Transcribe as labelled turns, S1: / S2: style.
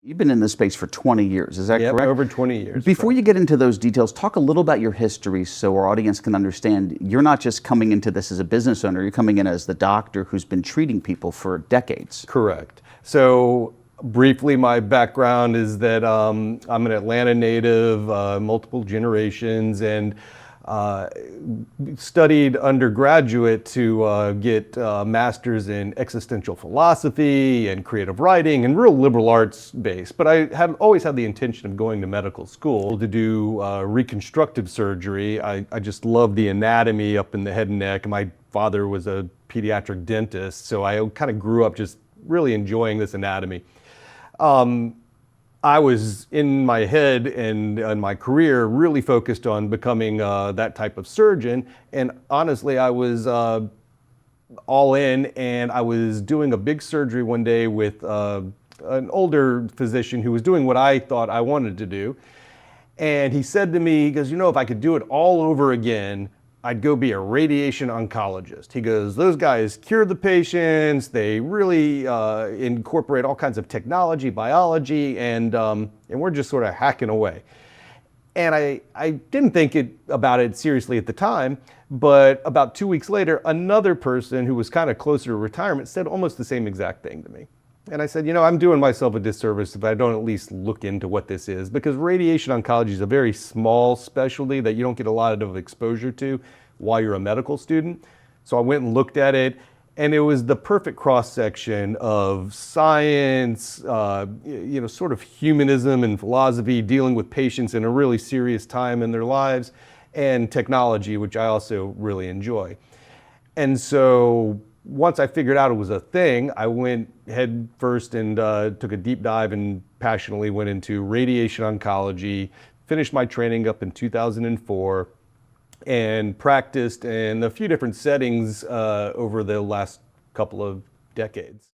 S1: You've been in this space for 20 years, is that
S2: Yep,
S1: correct?
S2: over 20 years.
S1: Before you get into those details, talk a little about your history so our audience can understand you're not just coming into this as a business owner, you're coming in as the doctor who's been treating people for decades.
S2: Correct. So briefly, my background is that I'm an Atlanta native, multiple generations, and studied undergraduate to get masters in existential philosophy and creative writing and real liberal arts base. But I have always had the intention of going to medical school to do reconstructive surgery. I just love the anatomy up in the head and neck. My father was a pediatric dentist, so I kind of grew up just really enjoying this anatomy. I was in my head and my career really focused on becoming that type of surgeon. And honestly, I was all in, and I was doing a big surgery one day with an older physician who was doing what I thought I wanted to do. And he said to me, he goes, if I could do it all over again, I'd go be a radiation oncologist. He goes, those guys cure the patients, they really incorporate all kinds of technology, biology, and we're just sort of hacking away. And I didn't think about it seriously at the time, but about 2 weeks later, another person who was kind of closer to retirement said almost the same exact thing to me. And I said, I'm doing myself a disservice if I don't at least look into what this is, because radiation oncology is a very small specialty that you don't get a lot of exposure to while you're a medical student. So I went and looked at it, and it was the perfect cross-section of science, sort of humanism and philosophy, dealing with patients in a really serious time in their lives, and technology, which I also really enjoy. And so once I figured out it was a thing, I went head first and took a deep dive and passionately went into radiation oncology, finished my training up in 2004, and practiced in a few different settings over the last couple of decades.